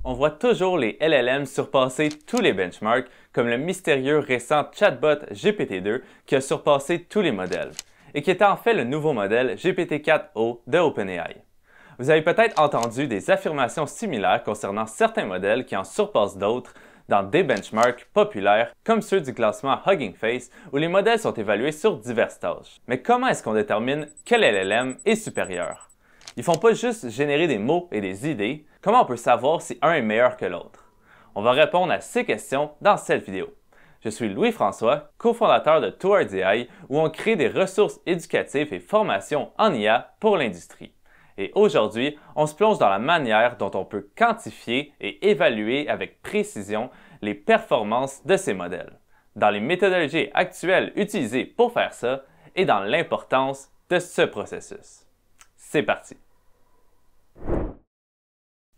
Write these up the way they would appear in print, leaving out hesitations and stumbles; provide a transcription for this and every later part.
On voit toujours les LLM surpasser tous les benchmarks, comme le mystérieux récent chatbot GPT-2 qui a surpassé tous les modèles, et qui est en fait le nouveau modèle GPT-4o de OpenAI. Vous avez peut-être entendu des affirmations similaires concernant certains modèles qui en surpassent d'autres dans des benchmarks populaires comme ceux du classement Hugging Face où les modèles sont évalués sur diverses tâches. Mais comment est-ce qu'on détermine quel LLM est supérieur? Ils font pas juste générer des mots et des idées, comment on peut savoir si un est meilleur que l'autre? On va répondre à ces questions dans cette vidéo. Je suis Louis-François, cofondateur de Towards AI, où on crée des ressources éducatives et formations en IA pour l'industrie. Et aujourd'hui, on se plonge dans la manière dont on peut quantifier et évaluer avec précision les performances de ces modèles, dans les méthodologies actuelles utilisées pour faire ça et dans l'importance de ce processus. C'est parti!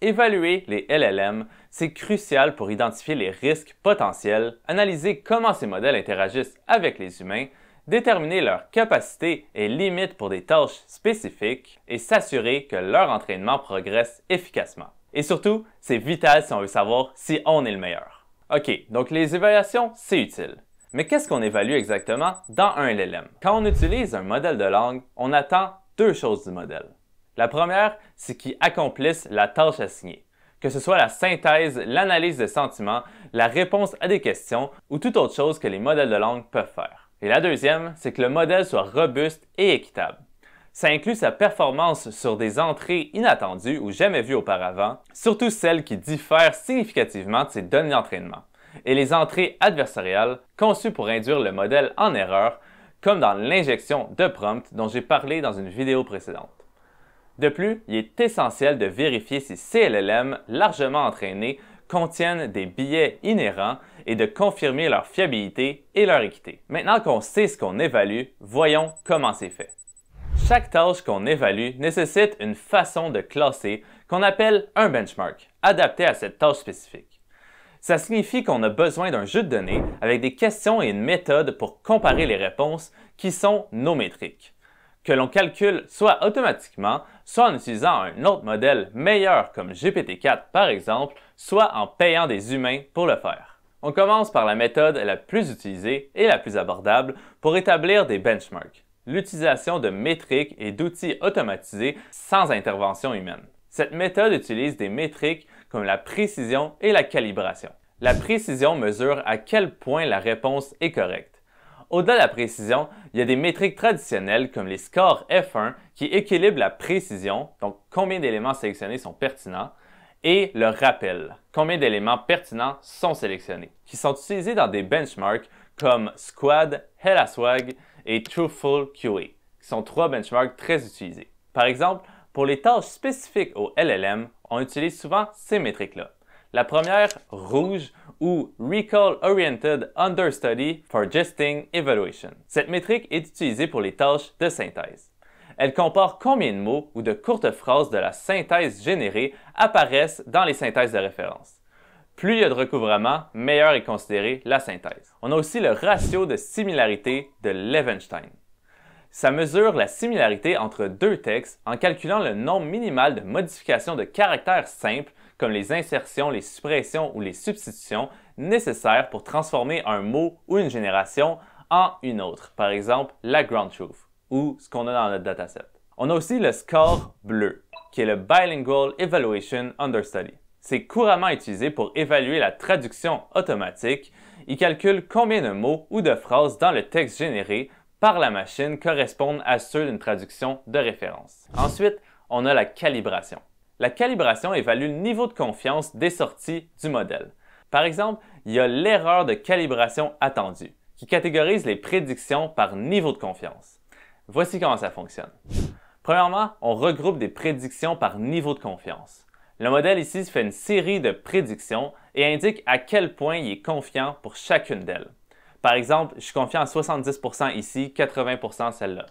Évaluer les LLM, c'est crucial pour identifier les risques potentiels, analyser comment ces modèles interagissent avec les humains, déterminer leurs capacités et limites pour des tâches spécifiques et s'assurer que leur entraînement progresse efficacement. Et surtout, c'est vital si on veut savoir si on est le meilleur. OK, donc les évaluations, c'est utile. Mais qu'est-ce qu'on évalue exactement dans un LLM? Quand on utilise un modèle de langue, on attend deux choses du modèle. La première, c'est qu'il accomplisse la tâche assignée, que ce soit la synthèse, l'analyse de sentiments, la réponse à des questions ou toute autre chose que les modèles de langue peuvent faire. Et la deuxième, c'est que le modèle soit robuste et équitable. Ça inclut sa performance sur des entrées inattendues ou jamais vues auparavant, surtout celles qui diffèrent significativement de ses données d'entraînement, et les entrées adversariales conçues pour induire le modèle en erreur, comme dans l'injection de prompts dont j'ai parlé dans une vidéo précédente. De plus, il est essentiel de vérifier si ces LLM largement entraînés contiennent des biais inhérents et de confirmer leur fiabilité et leur équité. Maintenant qu'on sait ce qu'on évalue, voyons comment c'est fait. Chaque tâche qu'on évalue nécessite une façon de classer qu'on appelle un benchmark, adapté à cette tâche spécifique. Ça signifie qu'on a besoin d'un jeu de données avec des questions et une méthode pour comparer les réponses qui sont nos métriques, que l'on calcule soit automatiquement, soit en utilisant un autre modèle meilleur comme GPT-4 par exemple, soit en payant des humains pour le faire. On commence par la méthode la plus utilisée et la plus abordable pour établir des benchmarks, l'utilisation de métriques et d'outils automatisés sans intervention humaine. Cette méthode utilise des métriques comme la précision et la calibration. La précision mesure à quel point la réponse est correcte. Au-delà de la précision, il y a des métriques traditionnelles comme les scores F1 qui équilibrent la précision, donc combien d'éléments sélectionnés sont pertinents, et le rappel, combien d'éléments pertinents sont sélectionnés, qui sont utilisés dans des benchmarks comme Squad, HelloSwag et Truthful QA, qui sont trois benchmarks très utilisés. Par exemple, pour les tâches spécifiques au LLM, on utilise souvent ces métriques-là. La première, rouge, ou Recall Oriented Understudy for Gesting Evaluation. Cette métrique est utilisée pour les tâches de synthèse. Elle compare combien de mots ou de courtes phrases de la synthèse générée apparaissent dans les synthèses de référence. Plus il y a de recouvrement, meilleure est considérée la synthèse. On a aussi le ratio de similarité de Levenshtein. Ça mesure la similarité entre deux textes en calculant le nombre minimal de modifications de caractères simples comme les insertions, les suppressions ou les substitutions nécessaires pour transformer un mot ou une génération en une autre, par exemple la ground truth ou ce qu'on a dans notre dataset. On a aussi le score bleu, qui est le Bilingual Evaluation Understudy. C'est couramment utilisé pour évaluer la traduction automatique. Il calcule combien de mots ou de phrases dans le texte généré par la machine correspondent à ceux d'une traduction de référence. Ensuite, on a la calibration. La calibration évalue le niveau de confiance des sorties du modèle. Par exemple, il y a l'erreur de calibration attendue, qui catégorise les prédictions par niveau de confiance. Voici comment ça fonctionne. Premièrement, on regroupe des prédictions par niveau de confiance. Le modèle ici fait une série de prédictions et indique à quel point il est confiant pour chacune d'elles. Par exemple, je suis confiant à 70% ici, 80% celle-là.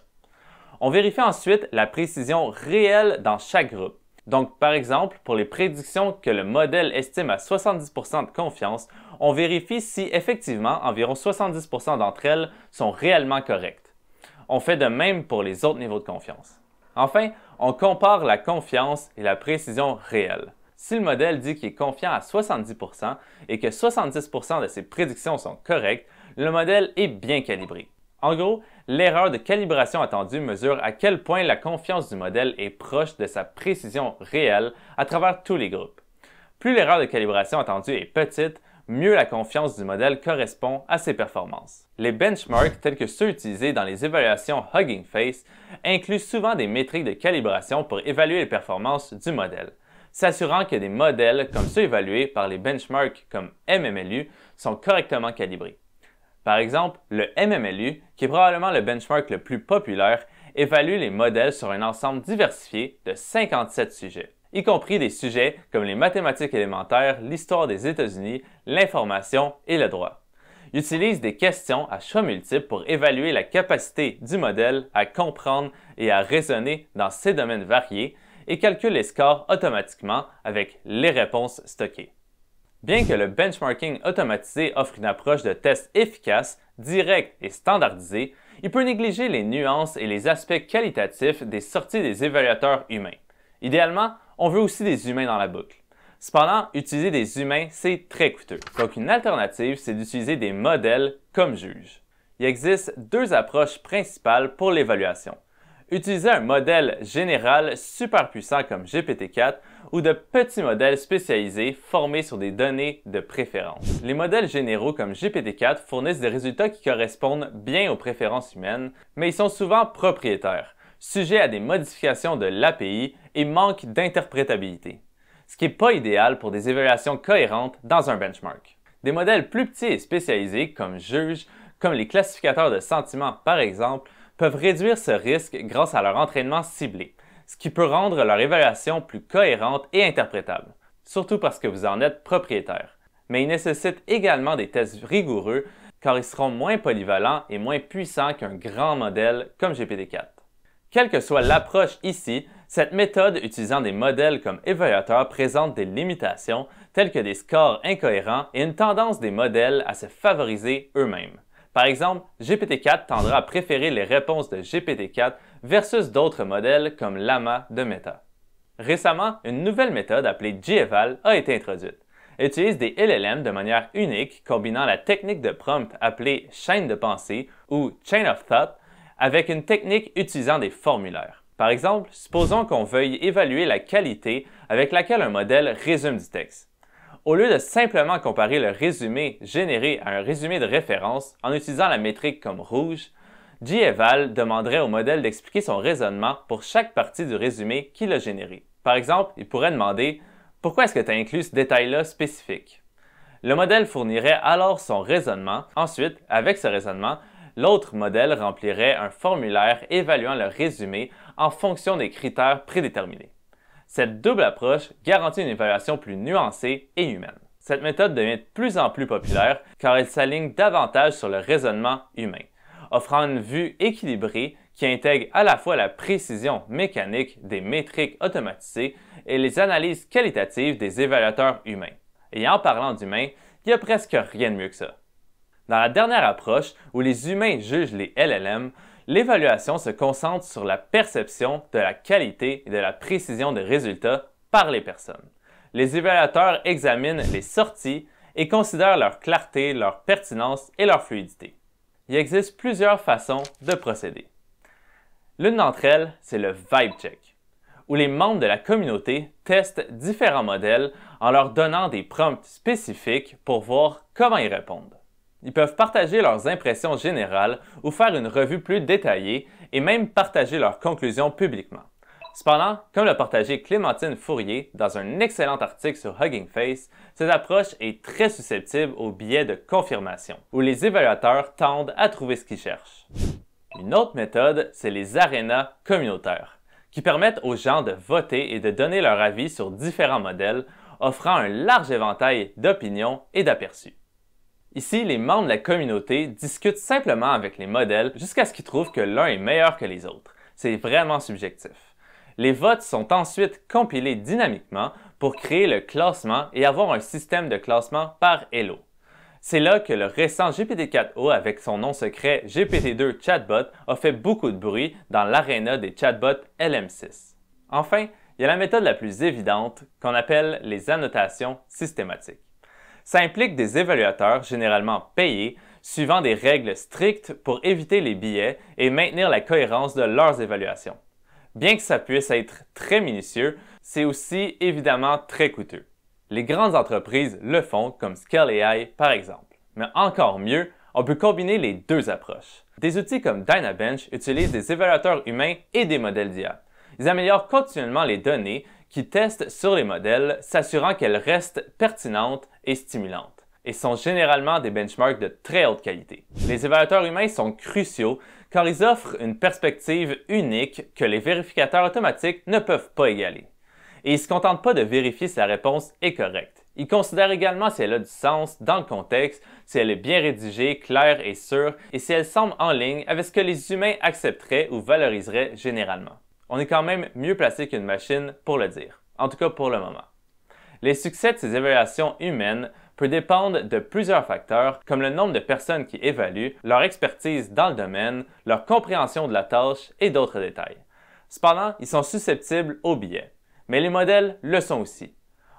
On vérifie ensuite la précision réelle dans chaque groupe. Donc, par exemple, pour les prédictions que le modèle estime à 70% de confiance, on vérifie si effectivement environ 70% d'entre elles sont réellement correctes. On fait de même pour les autres niveaux de confiance. Enfin, on compare la confiance et la précision réelle. Si le modèle dit qu'il est confiant à 70% et que 70% de ses prédictions sont correctes, le modèle est bien calibré. En gros, l'erreur de calibration attendue mesure à quel point la confiance du modèle est proche de sa précision réelle à travers tous les groupes. Plus l'erreur de calibration attendue est petite, mieux la confiance du modèle correspond à ses performances. Les benchmarks, tels que ceux utilisés dans les évaluations Hugging Face, incluent souvent des métriques de calibration pour évaluer les performances du modèle, s'assurant que des modèles comme ceux évalués par les benchmarks comme MMLU sont correctement calibrés. Par exemple, le MMLU, qui est probablement le benchmark le plus populaire, évalue les modèles sur un ensemble diversifié de 57 sujets, y compris des sujets comme les mathématiques élémentaires, l'histoire des États-Unis, l'information et le droit. Il utilise des questions à choix multiples pour évaluer la capacité du modèle à comprendre et à raisonner dans ces domaines variés et calcule les scores automatiquement avec les réponses stockées. Bien que le benchmarking automatisé offre une approche de test efficace, directe et standardisée, il peut négliger les nuances et les aspects qualitatifs des sorties des évaluateurs humains. Idéalement, on veut aussi des humains dans la boucle. Cependant, utiliser des humains, c'est très coûteux. Donc une alternative, c'est d'utiliser des modèles comme juges. Il existe deux approches principales pour l'évaluation. Utiliser un modèle général super puissant comme GPT-4 ou de petits modèles spécialisés formés sur des données de préférence. Les modèles généraux comme GPT-4 fournissent des résultats qui correspondent bien aux préférences humaines, mais ils sont souvent propriétaires, sujets à des modifications de l'API et manquent d'interprétabilité, ce qui n'est pas idéal pour des évaluations cohérentes dans un benchmark. Des modèles plus petits et spécialisés comme juges, comme les classificateurs de sentiments par exemple, peuvent réduire ce risque grâce à leur entraînement ciblé, ce qui peut rendre leur évaluation plus cohérente et interprétable, surtout parce que vous en êtes propriétaire. Mais ils nécessitent également des tests rigoureux car ils seront moins polyvalents et moins puissants qu'un grand modèle comme GPT-4. Quelle que soit l'approche ici, cette méthode utilisant des modèles comme évaluateurs présente des limitations telles que des scores incohérents et une tendance des modèles à se favoriser eux-mêmes. Par exemple, GPT-4 tendra à préférer les réponses de GPT-4 versus d'autres modèles comme Llama de Meta. Récemment, une nouvelle méthode appelée GEVAL a été introduite. Elle utilise des LLM de manière unique, combinant la technique de prompt appelée chaîne de pensée ou chain of thought avec une technique utilisant des formulaires. Par exemple, supposons qu'on veuille évaluer la qualité avec laquelle un modèle résume du texte. Au lieu de simplement comparer le résumé généré à un résumé de référence en utilisant la métrique comme rouge, GEVAL demanderait au modèle d'expliquer son raisonnement pour chaque partie du résumé qu'il a généré. Par exemple, il pourrait demander « Pourquoi est-ce que tu as inclus ce détail-là spécifique? » Le modèle fournirait alors son raisonnement. Ensuite, avec ce raisonnement, l'autre modèle remplirait un formulaire évaluant le résumé en fonction des critères prédéterminés. Cette double approche garantit une évaluation plus nuancée et humaine. Cette méthode devient de plus en plus populaire car elle s'aligne davantage sur le raisonnement humain, offrant une vue équilibrée qui intègre à la fois la précision mécanique des métriques automatisées et les analyses qualitatives des évaluateurs humains. Et en parlant d'humains, il n'y a presque rien de mieux que ça. Dans la dernière approche, où les humains jugent les LLM, l'évaluation se concentre sur la perception de la qualité et de la précision des résultats par les personnes. Les évaluateurs examinent les sorties et considèrent leur clarté, leur pertinence et leur fluidité. Il existe plusieurs façons de procéder. L'une d'entre elles, c'est le Vibe Check, où les membres de la communauté testent différents modèles en leur donnant des prompts spécifiques pour voir comment ils répondent. Ils peuvent partager leurs impressions générales ou faire une revue plus détaillée et même partager leurs conclusions publiquement. Cependant, comme l'a partagé Clémentine Fourier dans un excellent article sur Hugging Face, cette approche est très susceptible au biais de confirmation, où les évaluateurs tendent à trouver ce qu'ils cherchent. Une autre méthode, c'est les arénas communautaires, qui permettent aux gens de voter et de donner leur avis sur différents modèles, offrant un large éventail d'opinions et d'aperçus. Ici, les membres de la communauté discutent simplement avec les modèles jusqu'à ce qu'ils trouvent que l'un est meilleur que les autres. C'est vraiment subjectif. Les votes sont ensuite compilés dynamiquement pour créer le classement et avoir un système de classement par Elo. C'est là que le récent GPT-4o avec son nom secret GPT-2 Chatbot a fait beaucoup de bruit dans l'aréna des chatbots LM6. Enfin, il y a la méthode la plus évidente qu'on appelle les annotations systématiques. Ça implique des évaluateurs généralement payés suivant des règles strictes pour éviter les biais et maintenir la cohérence de leurs évaluations. Bien que ça puisse être très minutieux, c'est aussi évidemment très coûteux. Les grandes entreprises le font, comme Scale AI par exemple. Mais encore mieux, on peut combiner les deux approches. Des outils comme Dynabench utilisent des évaluateurs humains et des modèles d'IA. Ils améliorent continuellement les données qu'ils testent sur les modèles, s'assurant qu'elles restent pertinentes et stimulantes, et sont généralement des benchmarks de très haute qualité. Les évaluateurs humains sont cruciaux car ils offrent une perspective unique que les vérificateurs automatiques ne peuvent pas égaler. Et ils ne se contentent pas de vérifier si la réponse est correcte. Ils considèrent également si elle a du sens dans le contexte, si elle est bien rédigée, claire et sûre, et si elle semble en ligne avec ce que les humains accepteraient ou valoriseraient généralement. On est quand même mieux placé qu'une machine pour le dire, en tout cas pour le moment. Les succès de ces évaluations humaines peut dépendre de plusieurs facteurs comme le nombre de personnes qui évaluent, leur expertise dans le domaine, leur compréhension de la tâche et d'autres détails. Cependant, ils sont susceptibles aux biais. Mais les modèles le sont aussi.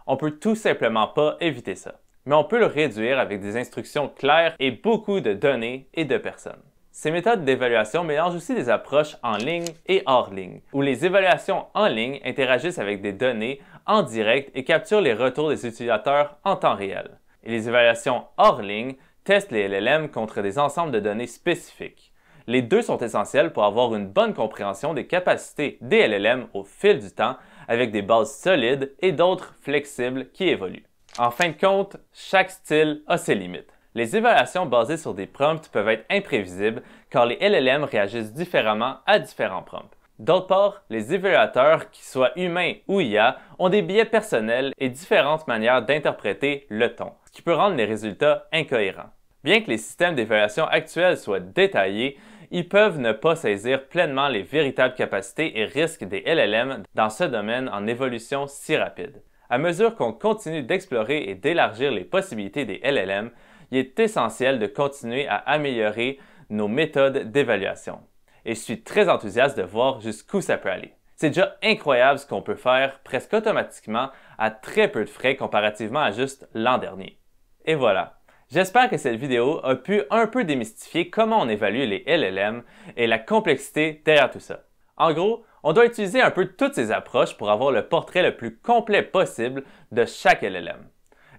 On peut tout simplement pas éviter ça. Mais on peut le réduire avec des instructions claires et beaucoup de données et de personnes. Ces méthodes d'évaluation mélangent aussi des approches en ligne et hors ligne, où les évaluations en ligne interagissent avec des données en direct et capturent les retours des utilisateurs en temps réel. Et les évaluations hors ligne testent les LLM contre des ensembles de données spécifiques. Les deux sont essentiels pour avoir une bonne compréhension des capacités des LLM au fil du temps, avec des bases solides et d'autres flexibles qui évoluent. En fin de compte, chaque style a ses limites. Les évaluations basées sur des prompts peuvent être imprévisibles car les LLM réagissent différemment à différents prompts. D'autre part, les évaluateurs, qu'ils soient humains ou IA, ont des biais personnels et différentes manières d'interpréter le ton, ce qui peut rendre les résultats incohérents. Bien que les systèmes d'évaluation actuels soient détaillés, ils peuvent ne pas saisir pleinement les véritables capacités et risques des LLM dans ce domaine en évolution si rapide. À mesure qu'on continue d'explorer et d'élargir les possibilités des LLM, il est essentiel de continuer à améliorer nos méthodes d'évaluation. Et je suis très enthousiaste de voir jusqu'où ça peut aller. C'est déjà incroyable ce qu'on peut faire presque automatiquement à très peu de frais comparativement à juste l'an dernier. Et voilà. J'espère que cette vidéo a pu un peu démystifier comment on évalue les LLM et la complexité derrière tout ça. En gros, on doit utiliser un peu toutes ces approches pour avoir le portrait le plus complet possible de chaque LLM.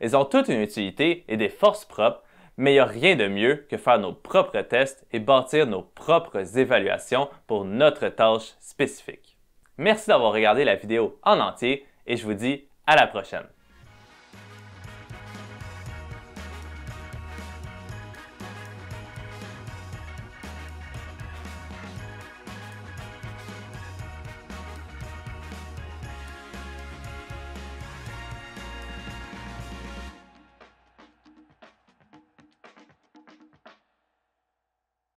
Elles ont toutes une utilité et des forces propres, mais il n'y a rien de mieux que faire nos propres tests et bâtir nos propres évaluations pour notre tâche spécifique. Merci d'avoir regardé la vidéo en entier et je vous dis à la prochaine.